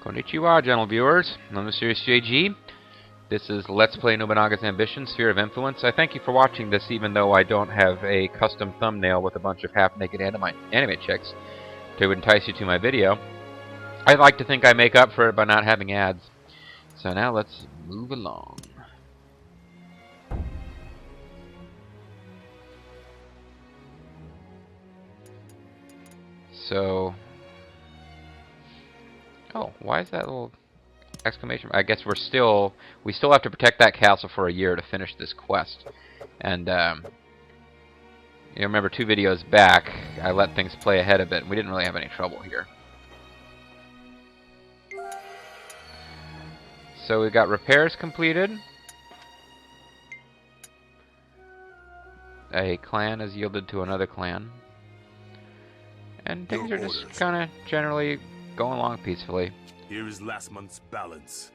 Konnichiwa, gentle viewers. I'm the Serious JG. This is Let's Play Nobunaga's Ambition, Sphere of Influence. I thank you for watching this, even though I don't have a custom thumbnail with a bunch of half-naked anime chicks to entice you to my video. I'd like to think I make up for it by not having ads. So now let's move along. So... oh, why is that little exclamation? I guess we still have to protect that castle for a year to finish this quest. And you remember 2 videos back, I let things play ahead a bit, and we didn't really have any trouble here. So we got repairs completed. A clan is yielded to another clan. And things are just kind of generally going along peacefully. Here is last month's balance.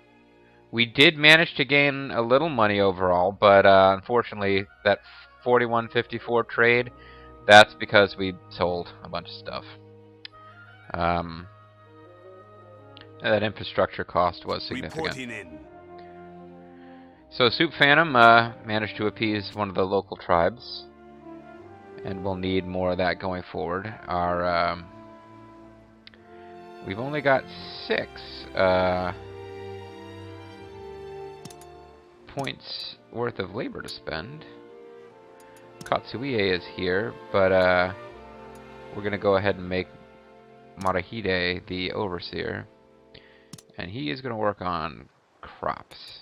We did manage to gain a little money overall, but unfortunately that 4154 trade, that's because we sold a bunch of stuff. That infrastructure cost was significant. Reporting in. So Soup Phantom managed to appease one of the local tribes, and we'll need more of that going forward. Our we've only got 6 points worth of labor to spend. Katsuie is here, but we're gonna go ahead and make Marahide the overseer, and he is gonna work on crops.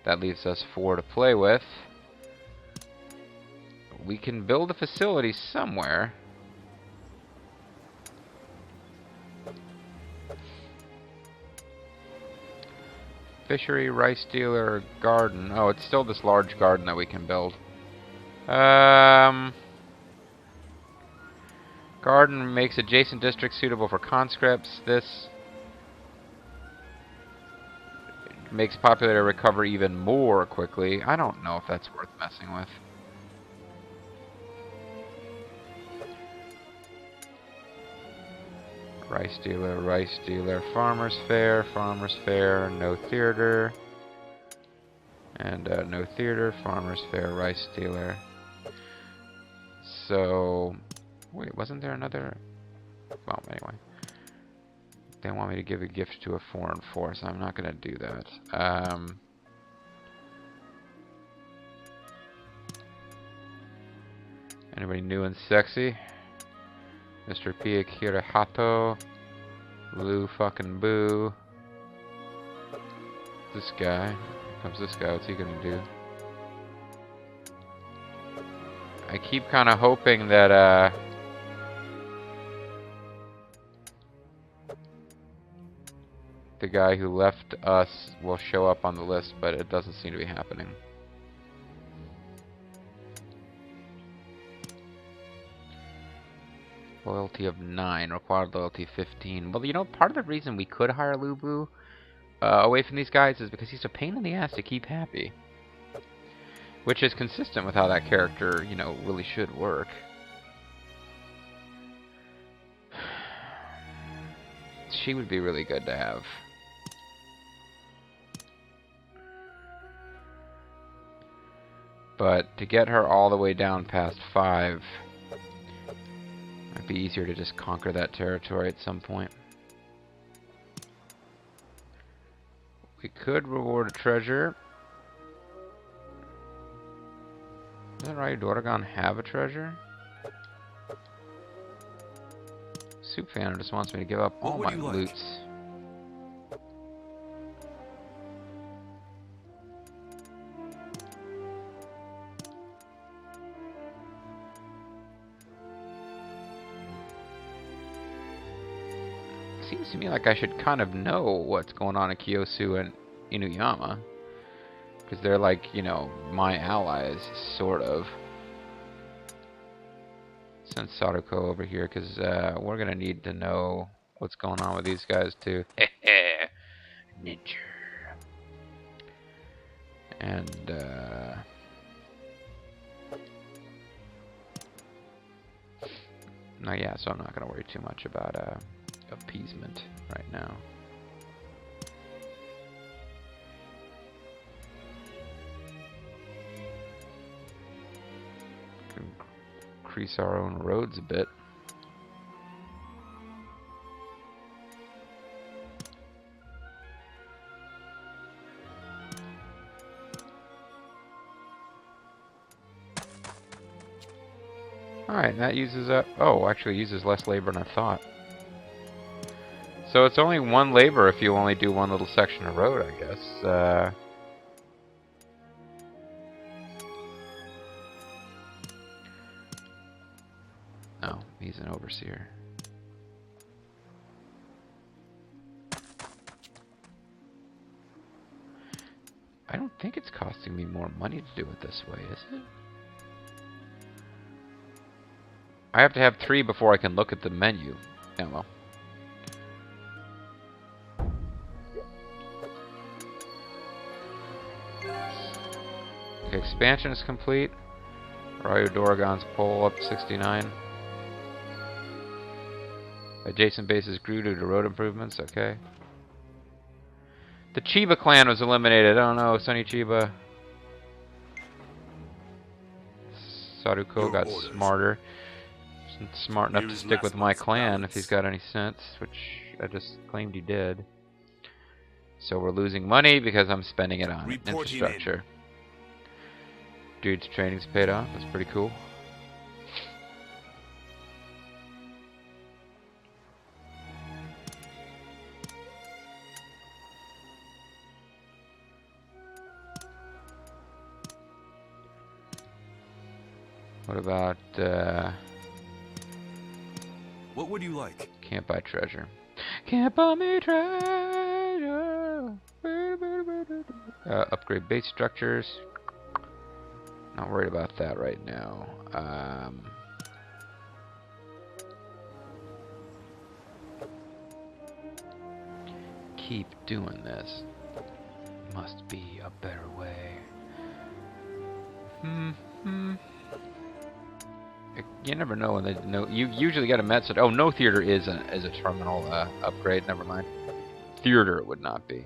That leaves us 4 to play with. We can build a facility somewhere. Fishery, rice dealer, garden. Oh, it's still this large garden that we can build. Garden makes adjacent districts suitable for conscripts. This makes populator recover even more quickly. I don't know if that's worth messing with. Rice dealer, farmer's fair, no theater. And no theater, farmer's fair, rice dealer. So, wait, wasn't there another? Well, anyway. They want me to give a gift to a foreign force. I'm not going to do that. Anybody new and sexy? Mr. Pia Kirahato. Lou fucking Boo. This guy. Here comes this guy. What's he gonna do? I keep kind of hoping that, the guy who left us will show up on the list, but it doesn't seem to be happening. Loyalty of 9, required loyalty 15. Well, you know, part of the reason we could hire Lubu away from these guys is because he's a pain in the ass to keep happy. Which is consistent with how that character, you know, really should work. She would be really good to have. But to get her all the way down past 5... it'd be easier to just conquer that territory at some point. We could reward a treasure. Doesn't Dordogon have a treasure? Soup Phantom just wants me to give up all my loots. Seems to me like I should kind of know what's going on in Kiyosu and Inuyama. Because they're like, you know, my allies, sort of. Send Sadako over here, because we're going to need to know what's going on with these guys, too. Ninja. And, No, yeah, so I'm not going to worry too much about appeasement right now. Can increase our own roads a bit. Alright, that uses up. Oh, actually uses less labor than I thought. So it's only one labor if you only do one little section of road, I guess. Oh, he's an overseer. I don't think it's costing me more money to do it this way, is it? I have to have 3 before I can look at the menu. Yeah, well. Okay, expansion is complete. Rayo Doragon's pole up 69. Adjacent bases grew due to road improvements, okay. The Chiba clan was eliminated. Oh no, Sunny Chiba. Saruko got smarter. Smart enough to stick with my clan if he's got any sense, which I just claimed he did. So we're losing money because I'm spending it on infrastructure. Dude's training's paid off. That's pretty cool. What about what would you like? Can't buy treasure. Can't buy me treasure. Upgrade base structures. Not worried about that right now. Keep doing this. Must be a better way. You never know when they know. You usually get a message. Oh, no theater is a terminal upgrade. Never mind. Theater it would not be.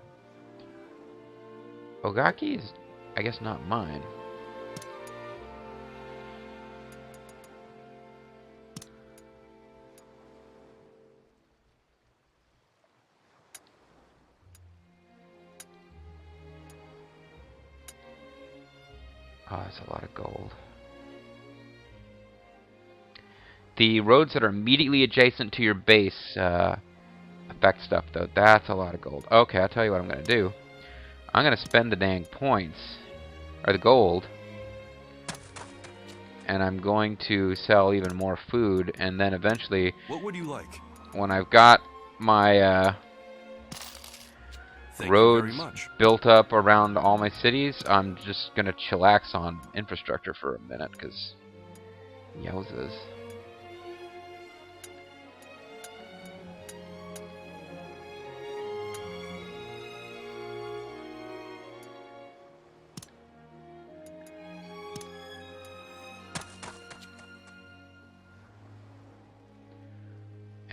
Ogaki is, I guess, not mine. Oh, that's a lot of gold. The roads that are immediately adjacent to your base affect stuff, though. That's a lot of gold. Okay, I'll tell you what I'm going to do. I'm going to spend the dang points, or the gold, and I'm going to sell even more food, and then eventually, what would you like? When I've got my roads built up around all my cities, I'm just going to chillax on infrastructure for a minute, because yowzas.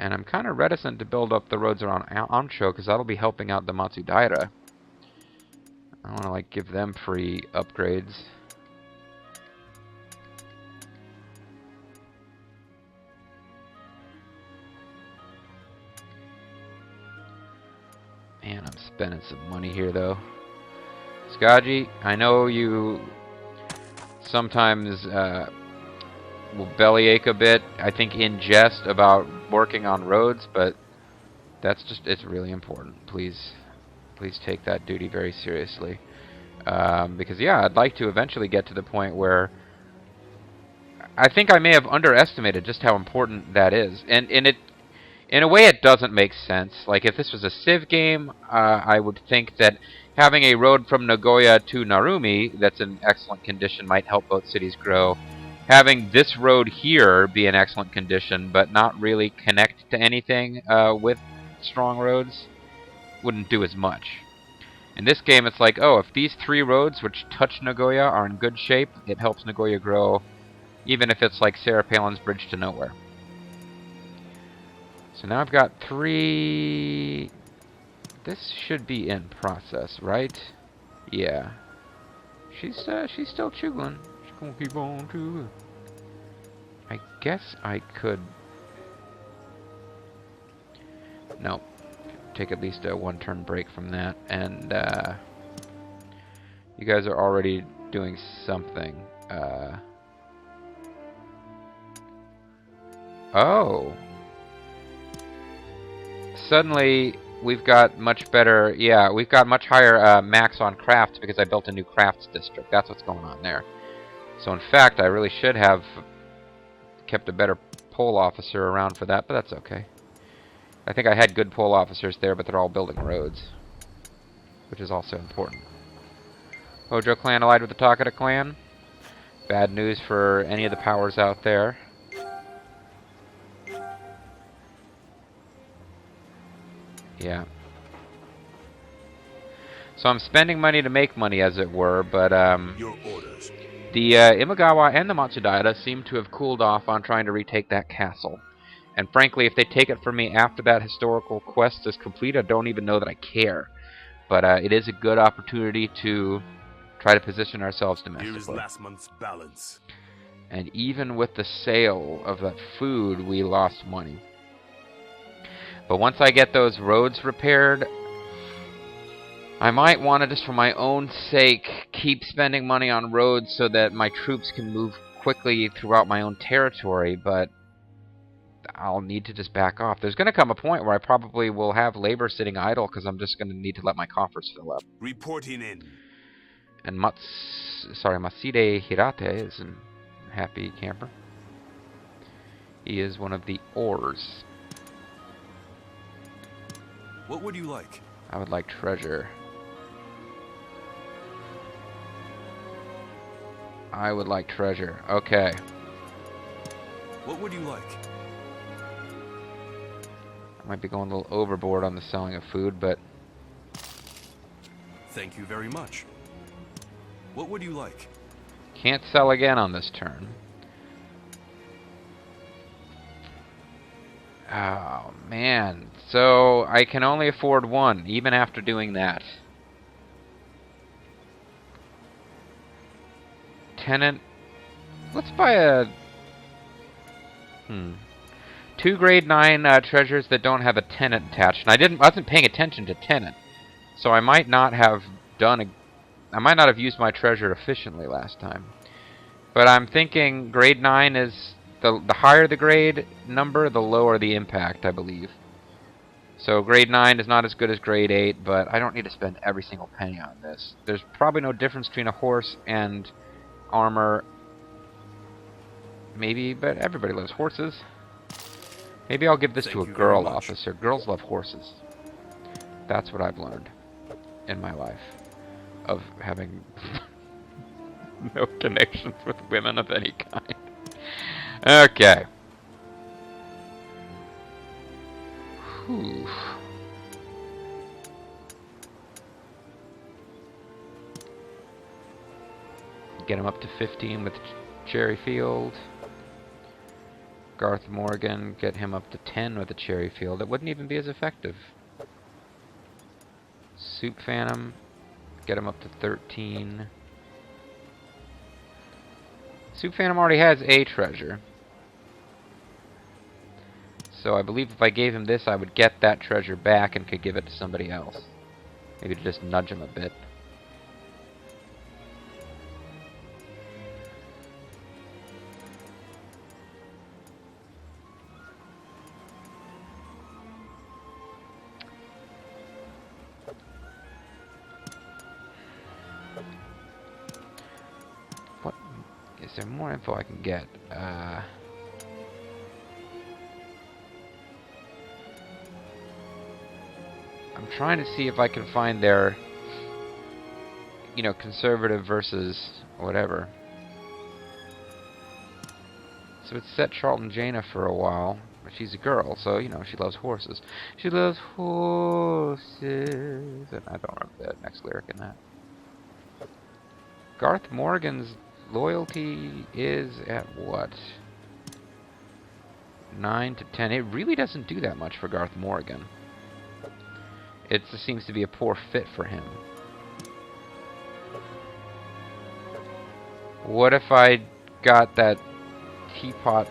And I'm kind of reticent to build up the roads around Amcho because that'll be helping out the Matsudaira. I want to like give them free upgrades. Man, I'm spending some money here though. Skaji, I know you sometimes will bellyache a bit, I think in jest, about working on roads, but that's just, it's really important. Please take that duty very seriously. Because yeah, I'd like to eventually get to the point where I think I may have underestimated just how important that is. And it, in a way, it doesn't make sense. Like, if this was a Civ game, I would think that having a road from Nagoya to Narumi that's in excellent condition might help both cities grow. Having this road here be in excellent condition, but not really connect to anything with strong roads, wouldn't do as much. In this game, it's like, oh, if these 3 roads which touch Nagoya are in good shape, it helps Nagoya grow, even if it's like Sarah Palin's Bridge to Nowhere. So now I've got 3... This should be in process, right? Yeah. She's still chewing. She's gonna keep on chewing. I guess I could... Nope. Take at least a 1-turn break from that. And, you guys are already doing something. Oh! Suddenly, we've got much better... Yeah, we've got much higher max on crafts because I built a new crafts district. That's what's going on there. So in fact, I really should have kept a better pole officer around for that, but that's okay. I think I had good pole officers there, but they're all building roads, which is also important. Hojo clan allied with the Takeda clan. Bad news for any of the powers out there. Yeah. So I'm spending money to make money, as it were, but Your orders. the Imagawa and the Matsudaira seem to have cooled off on trying to retake that castle. And frankly, if they take it from me after that historical quest is complete, I don't even know that I care. But it is a good opportunity to try to position ourselves Here is domestically. last month's balance. And even with the sale of that food, we lost money. But once I get those roads repaired, I might want to, just for my own sake, keep spending money on roads so that my troops can move quickly throughout my own territory, but I'll need to just back off. There's going to come a point where I probably will have labor sitting idle because I'm just going to need to let my coffers fill up. Reporting in. And Maside Hirate is a happy camper. He is one of the ores. What would you like? I would like treasure. I would like treasure. Okay. What would you like? I might be going a little overboard on the selling of food, but Thank you very much. What would you like? can't sell again on this turn. Oh, man. So, I can only afford one, even after doing that. Tenant. Let's buy a... 2 grade 9 treasures that don't have a tenant attached. And I wasn't paying attention to tenant. So I might not have I might not have used my treasure efficiently last time. But I'm thinking grade 9 is... The higher the grade number, the lower the impact, I believe. So grade 9 is not as good as grade 8, but I don't need to spend every single penny on this. There's probably no difference between a horse and armor. Maybe, but everybody loves horses. Maybe I'll give this to a girl officer. Girls love horses. That's what I've learned in my life of having no connections with women of any kind. Okay. Whew. Get him up to 15 with Cherry Field. Garth Morgan, get him up to 10 with a Cherry Field. It wouldn't even be as effective. Soup Phantom, get him up to 13. Soup Phantom already has a treasure. So I believe if I gave him this, I would get that treasure back and could give it to somebody else. Maybe to just nudge him a bit. What? Is there more info I can get? I'm trying to see if I can find their, conservative versus whatever. So it's set Charlton Jaina for a while. But she's a girl, so, she loves horses. She loves horses. And I don't remember the next lyric in that. Garth Morgan's loyalty is at what? 9 to 10. It really doesn't do that much for Garth Morgan. It just seems to be a poor fit for him. What if I got that teapot?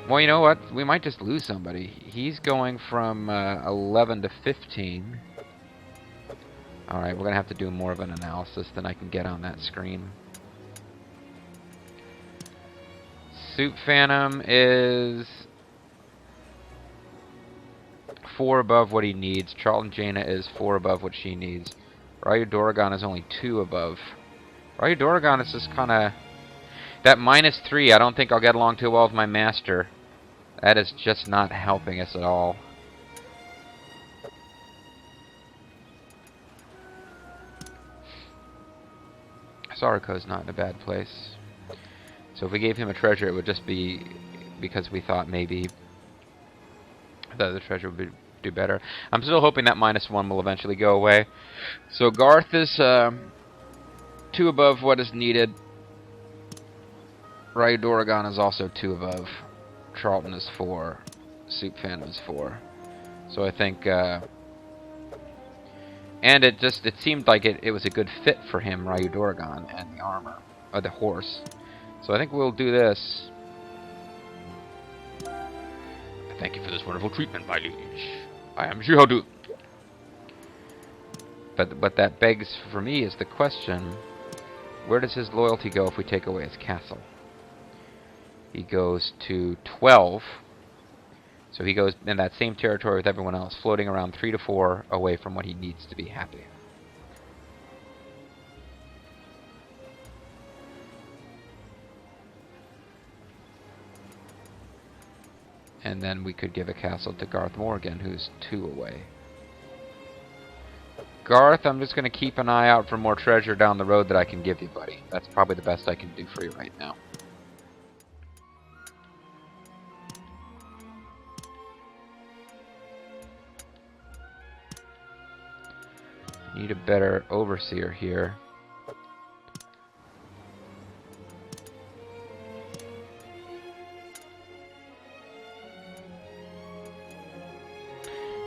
Well, you know what? We might just lose somebody. He's going from 11 to 15. Alright, we're going to have to do more of an analysis than I can get on that screen. Soup Phantom is 4 above what he needs. Charlton Jaina is 4 above what she needs. Ryu Doragon is only 2 above. Ryu Doragon is just kind of... That -3, I don't think I'll get along too well with my master. That is just not helping us at all. Saruko's not in a bad place. So if we gave him a treasure, it would just be because we thought maybe that the treasure would do better. I'm still hoping that -1 will eventually go away. So Garth is 2 above what is needed. Ryu Doragon is also 2 above. Charlton is 4. Soup Phantom is 4. So I think... and it seemed like it was a good fit for him, Ryu Doragon, and the armor. Or the horse. So I think we'll do this. Thank you for this wonderful treatment, my liege. I am Jihodu. But that begs for me is the question, where does his loyalty go if we take away his castle? He goes to 12. So he goes in that same territory with everyone else, floating around 3 to 4 away from what he needs to be happy. And then we could give a castle to Garth Morgan, who's 2 away. Garth, I'm just going to keep an eye out for more treasure down the road that I can give you, buddy. That's probably the best I can do for you right now. Need a better overseer here.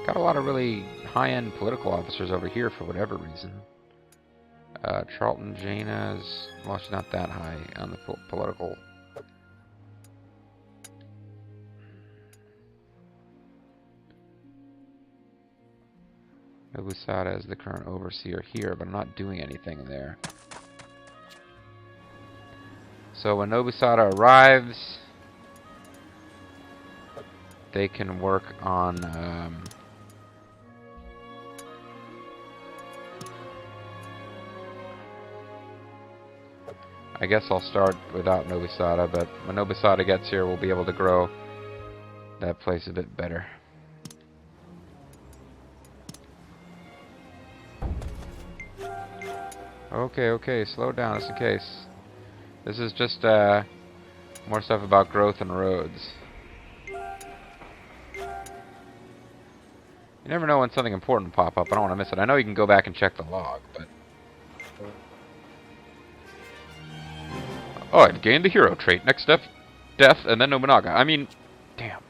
Got a lot of really high-end political officers over here for whatever reason. Charlton Jaina's... well, she's not that high on the political... Nobusada is the current overseer here, but I'm not doing anything there. So when Nobusada arrives, they can work on... I guess I'll start without Nobusada, but when Nobusada gets here, we'll be able to grow that place a bit better. Okay, slow down just in case. This is just more stuff about growth and roads. You never know when something important will pop up. I don't want to miss it. I know you can go back and check the log, but... oh, I've gained the hero trait. Next step, death, and then Nobunaga. I mean, damn.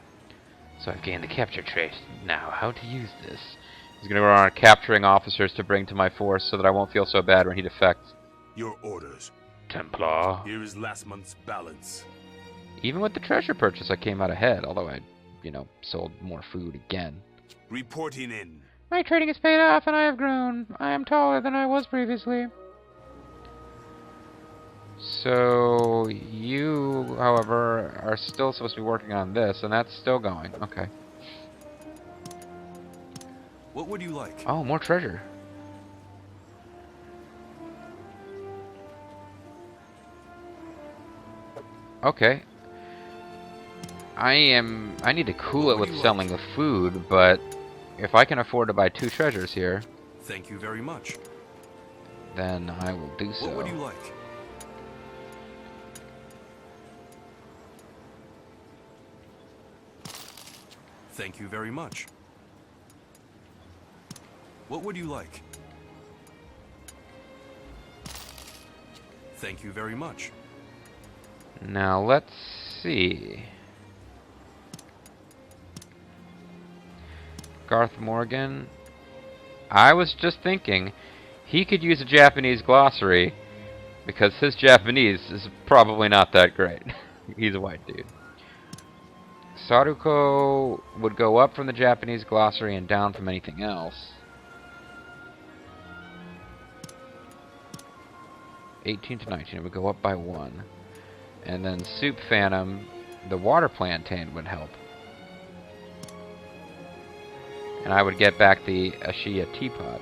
So I've gained the capture trait. Now, how to use this? He's going to go around capturing officers to bring to my force so that I won't feel so bad when he defects. Your orders. Templar. Here is last month's balance. Even with the treasure purchase, I came out ahead, although I, sold more food again. Reporting in. My trading has paid off and I have grown. I am taller than I was previously. So, you, however, are still supposed to be working on this, and that's still going. Okay. What would you like? Oh, more treasure. Okay. I need to cool it with selling the food, but if I can afford to buy 2 treasures here... thank you very much. Then I will do so. What would you like? Thank you very much. What would you like? Thank you very much. Now let's see. Garth Morgan. I was just thinking he could use a Japanese glossary because his Japanese is probably not that great. He's a white dude. Saruko would go up from the Japanese glossary and down from anything else. 18 to 19, it would go up by 1. And then Soup Phantom, the water plantain would help. And I would get back the Ashiya teapot.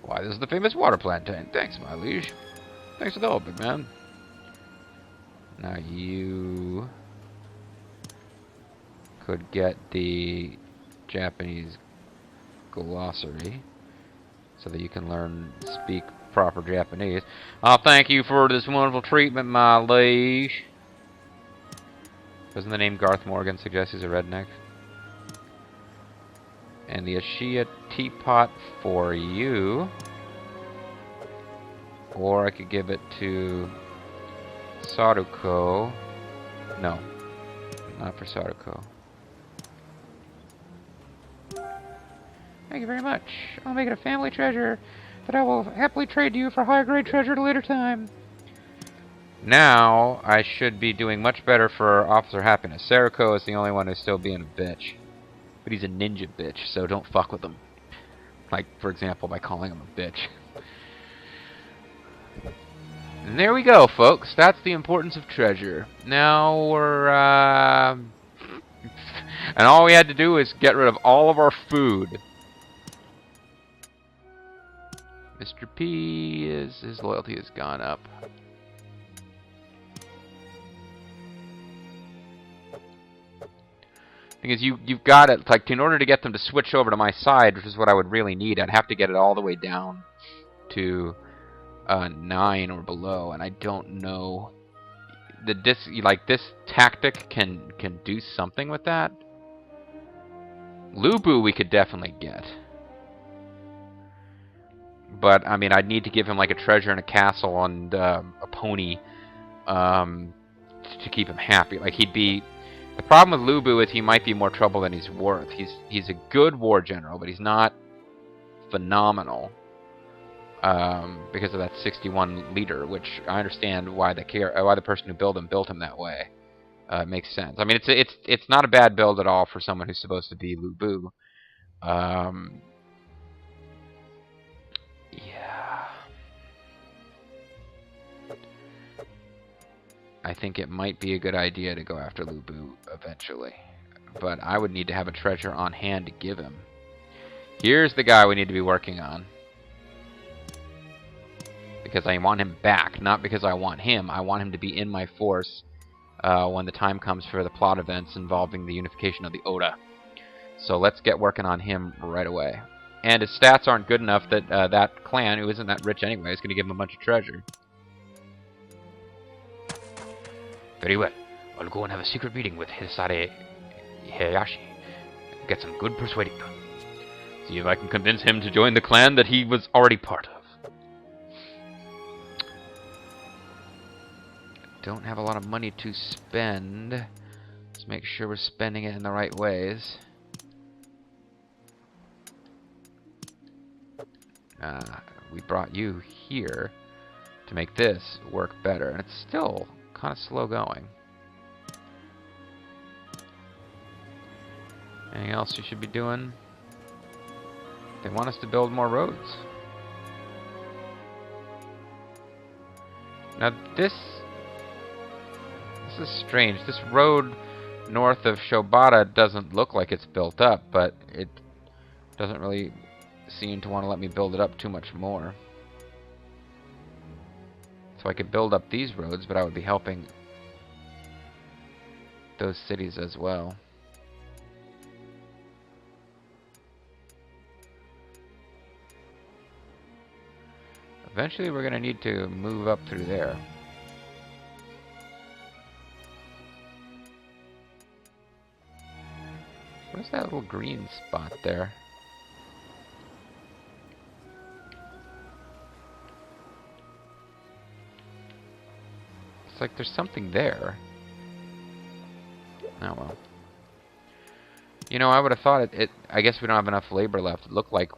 Why, this is the famous water plantain. Thanks, my liege. Thanks for the help, big man. Now you could get the Japanese glossary so that you can learn speak proper Japanese. Thank you for this wonderful treatment, my liege. Doesn't the name Garth Morgan suggest he's a redneck? And the Ashiya teapot for you. Or I could give it to Saruko. No, not for Saruko. Thank you very much. I'll make it a family treasure that I will happily trade to you for higher grade treasure at a later time. Now, I should be doing much better for Officer Happiness. Saruko is the only one who's still being a bitch. But he's a ninja bitch, so don't fuck with him. Like, for example, by calling him a bitch. And there we go, folks. That's the importance of treasure. Now we're, and all we had to do is get rid of all of our food. Mr. P his loyalty has gone up. Because you've got it, like, in order to get them to switch over to my side, which is what I would really need, I'd have to get it all the way down to 9 or below, and I don't know. This tactic can do something with that. Lubu we could definitely get. But, I mean, I'd need to give him, like, a treasure and a castle and a pony to keep him happy. Like, he'd be... The problem with Lubu is he might be more trouble than he's worth. He's a good war general, but he's not phenomenal because of that 61 leader, which I understand why the person who built him that way. It makes sense. I mean, it's not a bad build at all for someone who's supposed to be Lubu. Yeah. I think it might be a good idea to go after Lubu eventually. But I would need to have a treasure on hand to give him. Here's the guy we need to be working on. Because I want him back, not because I want him. I want him to be in my force when the time comes for the plot events involving the unification of the Oda. So let's get working on him right away. And his stats aren't good enough that that clan, who isn't that rich anyway, is going to give him a bunch of treasure. Very well. I'll go and have a secret meeting with Hisare Heihachi. Get some good persuading done. See if I can convince him to join the clan that he was already part of. Don't have a lot of money to spend. Let's make sure we're spending it in the right ways. We brought you here to make this work better, and it's still kind of slow going. Anything else you should be doing? They want us to build more roads. Now this is strange. This road north of Shobata doesn't look like it's built up, but it doesn't really seem to want to let me build it up too much more. So I could build up these roads, but I would be helping those cities as well. Eventually we're going to need to move up through there. Where's that little green spot there? It's like there's something there. Oh well. You know, I would have thought I guess we don't have enough labor left. It looked like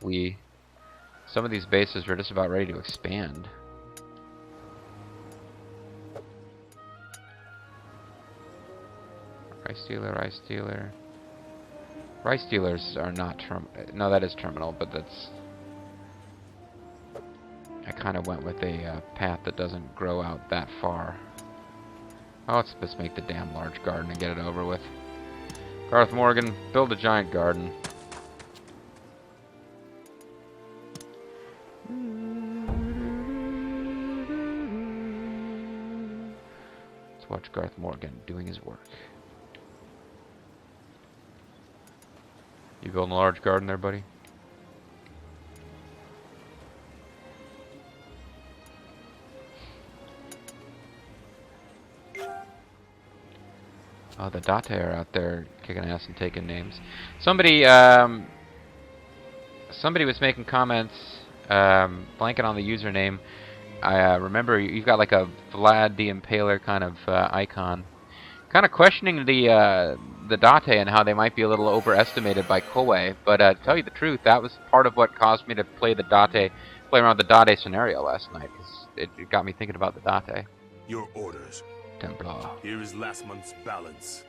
some of these bases were just about ready to expand. Rice dealer, rice dealer. Rice dealers are not no, that is terminal, but that's... I kind of went with a path that doesn't grow out that far. Oh, let's just make the damn large garden and get it over with. Garth Morgan, build a giant garden. Let's watch Garth Morgan doing his work. You building a large garden there, buddy? Oh, the Date are out there kicking ass and taking names. Somebody was making comments, blanking on the username. I remember you've got like a Vlad the Impaler kind of icon. Kind of questioning the Date and how they might be a little overestimated by Koei. But to tell you the truth, that was part of what caused me to play around the Date scenario last night. 'Cause it got me thinking about the Date. Your orders. Templar. Here is last month's balance.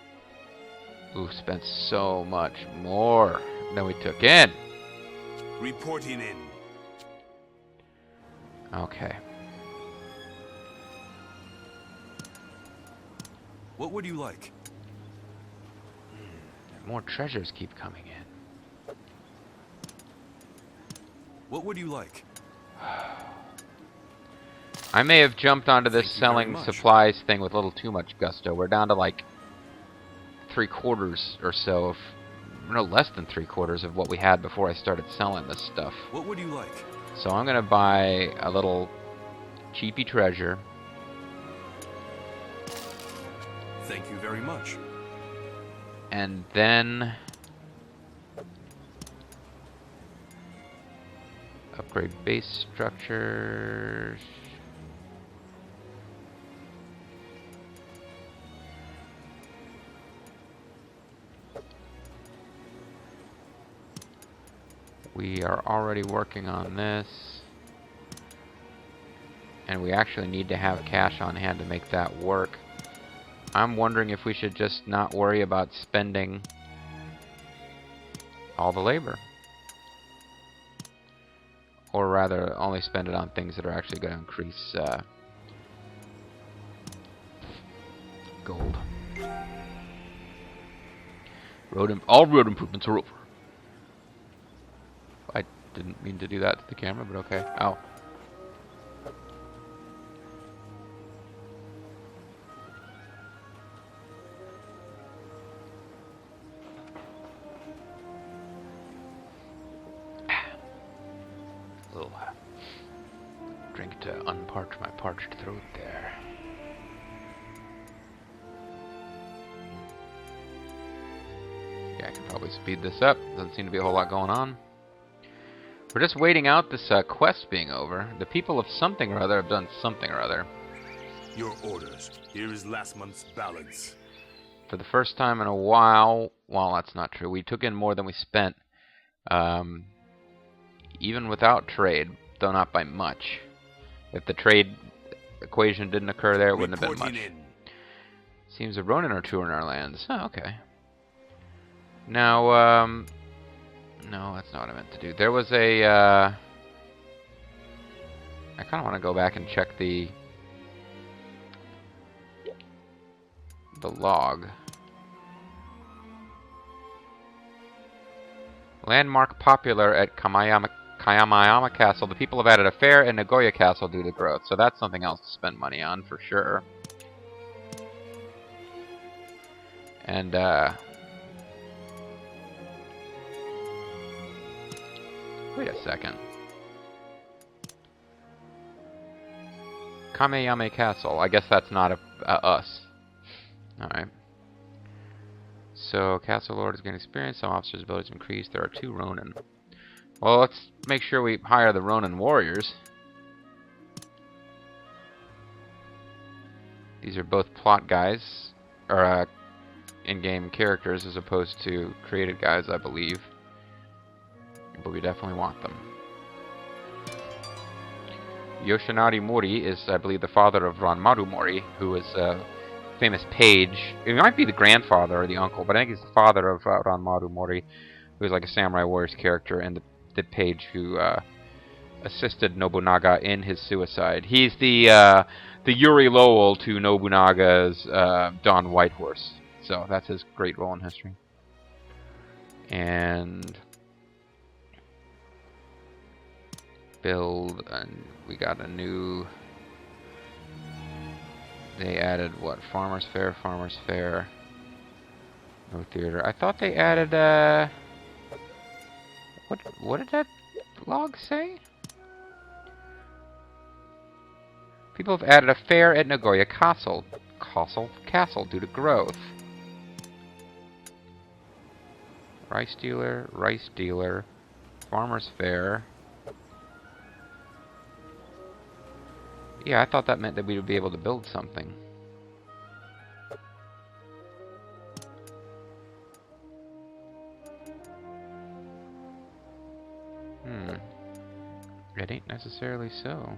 Ooh, spent so much more than we took in. Reporting in. Okay. What would you like? More treasures keep coming in. What would you like? I may have jumped onto this Thank you very selling much. supplies thing with a little too much gusto. We're down to like 3/4 or so of, no, less than 3/4 of what we had before I started selling this stuff. What would you like? So I'm gonna buy a little cheapy treasure. Thank you very much. And then upgrade base structures. We are already working on this. And we actually need to have cash on hand to make that work. I'm wondering if we should just not worry about spending all the labor. Or rather, only spend it on things that are actually going to increase gold. All road improvements are over. I didn't mean to do that to the camera, but okay. Ow. Little drink to unparch my parched throat there. Yeah, I can probably speed this up. Doesn't seem to be a whole lot going on. We're just waiting out this quest being over. The people of something or other have done something or other. Your orders. Here is last month's balance. For the first time in a while, well, that's not true. We took in more than we spent. Even without trade, though not by much. If the trade equation didn't occur there, it wouldn't have been much. Seems a Ronin or two in our lands. Oh, okay. Now, no, that's not what I meant to do. There was a, I kind of want to go back and check the log. Landmark popular at Kayamayama Castle. The people have added a fair and Nagoya Castle due to growth, so that's something else to spend money on for sure. And wait a second. Kameyame Castle. I guess that's not us. Alright. So, Castle Lord is getting experience. Some officers' abilities increase. There are 2 Ronin. Well, let's make sure we hire the Ronin warriors. These are both plot guys, or in-game characters as opposed to created guys, I believe. But we definitely want them. Yoshinari Mori is, I believe, the father of Ranmaru Mori, who is a famous page. It might be the grandfather or the uncle, but I think he's the father of Ranmaru Mori, who is like a Samurai Warriors character, and the page who assisted Nobunaga in his suicide. He's the Yuri Lowell to Nobunaga's Don Whitehorse. So that's his great role in history. And build, and we got a new. They added what? Farmers Fair, Farmers Fair. No theater. I thought they added what did that log say? People have added a fair at Nagoya Castle due to growth. Rice dealer, Farmers Fair. Yeah, I thought that meant that we would be able to build something. It ain't necessarily so.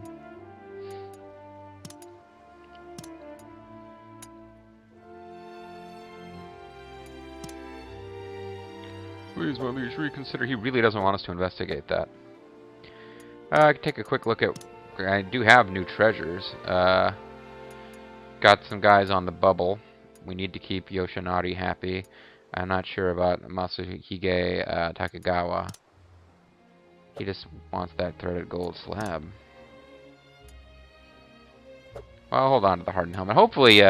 Please, my liege, reconsider. He really doesn't want us to investigate that. I can take a quick look at... I do have new treasures. Got some guys on the bubble. We need to keep Yoshinari happy. I'm not sure about Masahige Takegawa. He just wants that threaded gold slab. Well, hold on to the hardened helmet. Hopefully,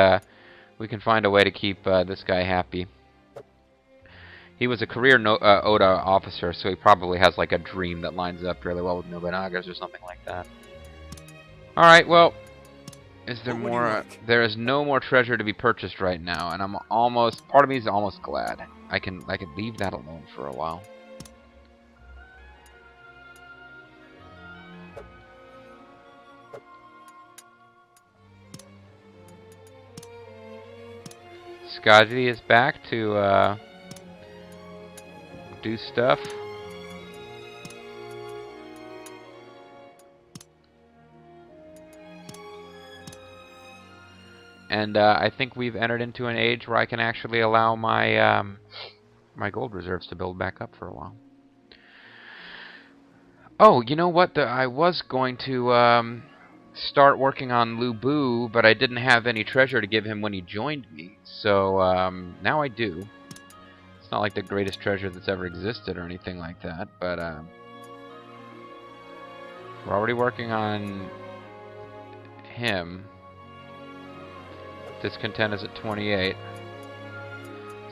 we can find a way to keep this guy happy. He was a career Oda officer, so he probably has like a dream that lines up really well with Nobunaga's or something like that. Alright, well, is there more? There is no more treasure to be purchased right now, and I'm almost, part of me is almost glad. I can leave that alone for a while. Skazi is back to do stuff. And I think we've entered into an age where I can actually allow my my gold reserves to build back up for a while. Oh, you know what? I was going to start working on Lu Bu, but I didn't have any treasure to give him when he joined me. So now I do. It's not like the greatest treasure that's ever existed or anything like that, but we're already working on him. Discontent is at 28.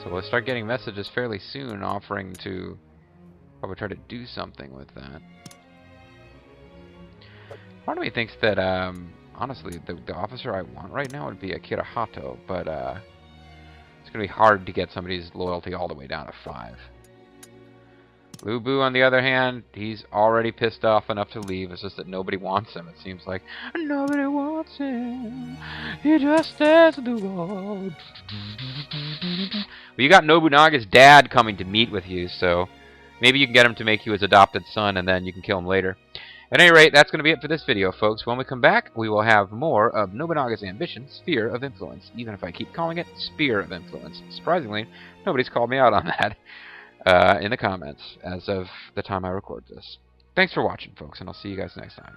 So we'll start getting messages fairly soon offering to probably try to do something with that. Part of me thinks that, honestly, the officer I want right now would be Akira Hato, but it's going to be hard to get somebody's loyalty all the way down to 5. Lu Bu, on the other hand, he's already pissed off enough to leave. It's just that nobody wants him, it seems like. Nobody wants him. He just stares at the wall. Well, you got Nobunaga's dad coming to meet with you, so maybe you can get him to make you his adopted son, and then you can kill him later. At any rate, that's going to be it for this video, folks. When we come back, we will have more of Nobunaga's ambition, Sphere of Influence. Even if I keep calling it Spear of Influence. Surprisingly, nobody's called me out on that in the comments as of the time I record this. Thanks for watching, folks, and I'll see you guys next time.